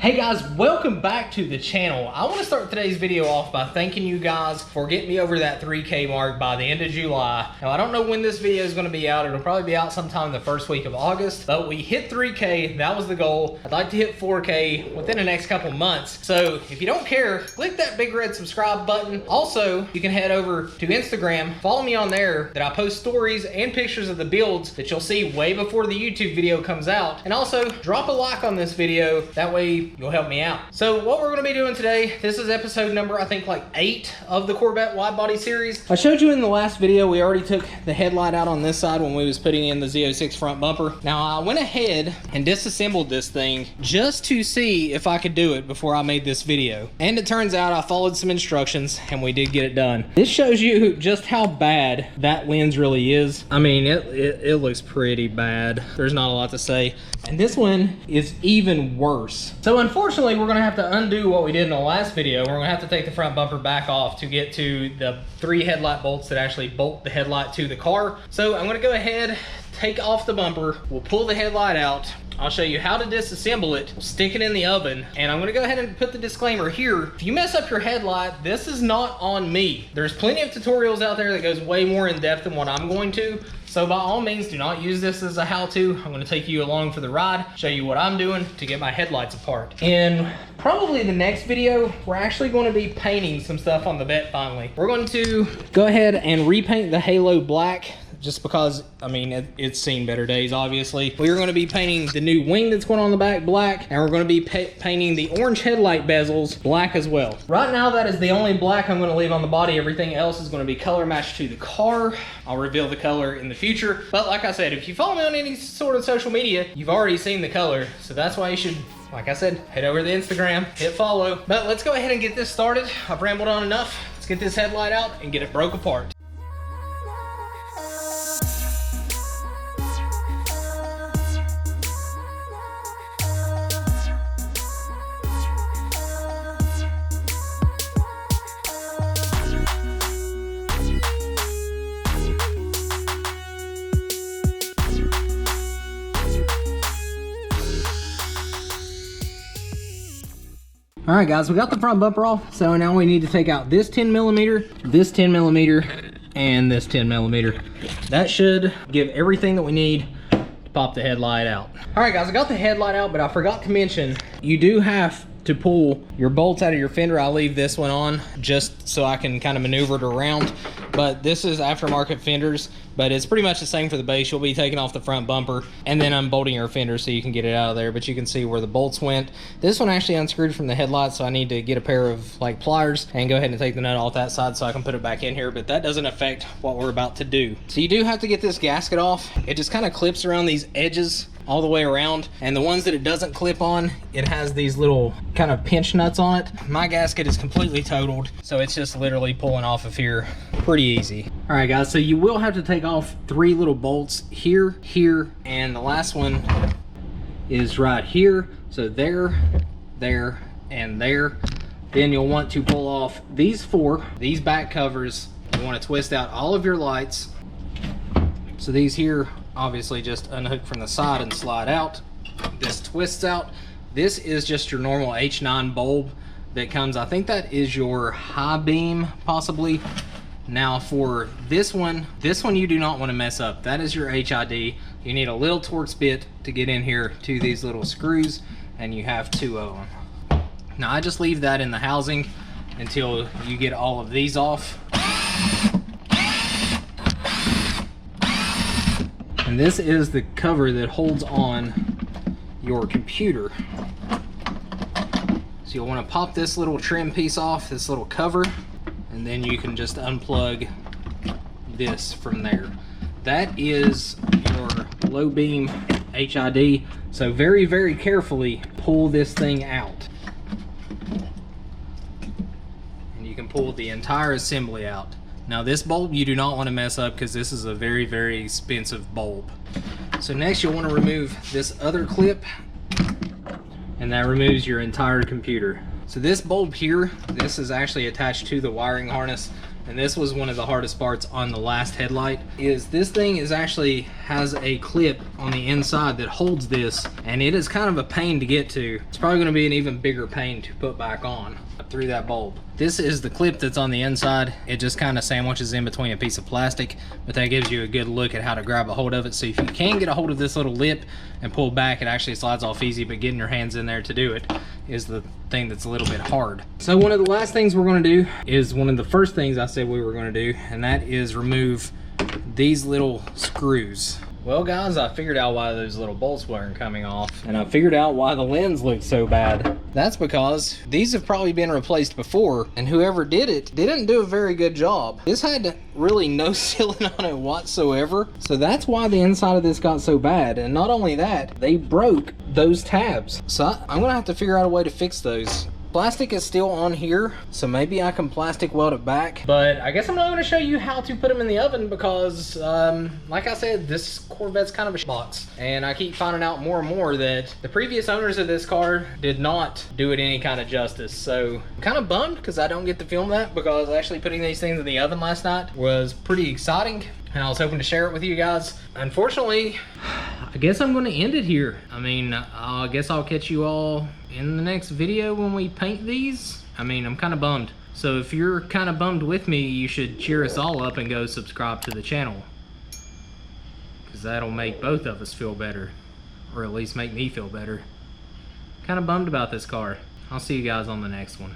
Hey guys, welcome back to the channel. I want to start today's video off by thanking you guys for getting me over that 3K mark by the end of July. Now, I don't know when this video is going to be out. It'll probably be out sometime the first week of August, but we hit 3K. That was the goal. I'd like to hit 4K within the next couple months. So if you don't care, click that big red subscribe button. Also, you can head over to Instagram, follow me on there, that I post stories and pictures of the builds that you'll see way before the YouTube video comes out. And also drop a like on this video. That way you'll help me out. So what we're going to be doing today, this is episode number, I think, like 8 of the Corvette wide body series. I showed you in the last video, we already took the headlight out on this side when we was putting in the Z06 front bumper. Now I went ahead and disassembled this thing just to see if I could do it before I made this video. And it turns out I followed some instructions and we did get it done. This shows you just how bad that lens really is. I mean, it looks pretty bad. There's not a lot to say. And this one is even worse. So unfortunately, we're gonna have to undo what we did in the last video. We're gonna have to take the front bumper back off to get to the 3 headlight bolts that actually bolt the headlight to the car. So I'm gonna go ahead, take off the bumper. We'll pull the headlight out. I'll show you how to disassemble it, stick it in the oven, and I'm gonna go ahead and put the disclaimer here. If you mess up your headlight, this is not on me. There's plenty of tutorials out there that goes way more in depth than what I'm going to. So by all means, do not use this as a how-to. I'm gonna take you along for the ride, show you what I'm doing to get my headlights apart. In probably the next video, we're actually gonna be painting some stuff on the Vette finally. We're going to go ahead and repaint the halo black, just because, I mean, it's seen better days, obviously. We're gonna be painting the new wing that's going on the back black, and we're gonna be painting the orange headlight bezels black as well. Right now, that is the only black I'm gonna leave on the body. Everything else is gonna be color matched to the car. I'll reveal the color in the future. But like I said, if you follow me on any sort of social media, you've already seen the color. So that's why you should, like I said, head over to the Instagram, hit follow. But let's go ahead and get this started. I've rambled on enough. Let's get this headlight out and get it broke apart. All right, guys, we got the front bumper off. So now we need to take out this 10mm, this 10mm, and this 10mm. That should give everything that we need to pop the headlight out. All right, guys, I got the headlight out, but I forgot to mention, you do have to pull your bolts out of your fender. I leave this one on just so I can kind of maneuver it around. But this is aftermarket fenders, but it's pretty much the same for the base. You'll be taking off the front bumper and then unbolting your fender so you can get it out of there, but you can see where the bolts went. This one actually unscrewed from the headlight, so I need to get a pair of like pliers and go ahead and take the nut off that side so I can put it back in here, but that doesn't affect what we're about to do. So you do have to get this gasket off. It just kind of clips around these edges all the way around, and the ones that it doesn't clip on, it has these little kind of pinch nuts on it. My gasket is completely totaled, so it's just literally pulling off of here pretty easy. All right, guys, so you will have to take off 3 little bolts here, here, and the last one is right here. So there, there, and there. Then you'll want to pull off these 4, these back covers. You want to twist out all of your lights. So these here obviously just unhook from the side and slide out. This twists out. This is just your normal H9 bulb that comes, I think that is your high beam possibly. Now for this one you do not want to mess up. That is your HID. You need a little Torx bit to get in here to these little screws, and you have 2 of them. Now I just leave that in the housing until you get all of these off. And this is the cover that holds on your computer. So you'll want to pop this little trim piece off, this little cover, and then you can just unplug this from there. That is your low beam HID. So very, very carefully pull this thing out. And you can pull the entire assembly out. Now this bulb you do not want to mess up because this is a very, very expensive bulb. So next you'll want to remove this other clip, and that removes your entire computer. So this bulb here, this is actually attached to the wiring harness and this was one of the hardest parts on the last headlight, is this thing has a clip on the inside that holds this, and it is kind of a pain to get to. It's probably going to be an even bigger pain to put back on through that bulb. This is the clip that's on the inside. It just kind of sandwiches in between a piece of plastic, but that gives you a good look at how to grab a hold of it. So if you can get a hold of this little lip and pull back, it actually slides off easy, but getting your hands in there to do it is the thing that's a little bit hard. So one of the last things we're going to do is one of the first things I said we were going to do, and that is remove these little screws. Well guys, I figured out why those little bolts weren't coming off, and I figured out why the lens looked so bad. That's because these have probably been replaced before, and whoever did it didn't do a very good job. This had really no sealing on it whatsoever, so that's why the inside of this got so bad. And not only that, they broke those tabs. So I'm gonna have to figure out a way to fix those. Plastic is still on here, so maybe I can plastic weld it back. But I guess I'm not going to show you how to put them in the oven because, like I said, this Corvette's kind of a box. And I keep finding out more and more that the previous owners of this car did not do it any kind of justice. So I'm kind of bummed because I don't get to film that, because actually putting these things in the oven last night was pretty exciting. And I was hoping to share it with you guys. Unfortunately, I guess I'm going to end it here. I mean, I guess I'll catch you all in the next video when we paint these. I mean, I'm kind of bummed. So if you're kind of bummed with me, you should cheer us all up and go subscribe to the channel, because that'll make both of us feel better, or at least make me feel better. Kind of bummed about this car. I'll see you guys on the next one.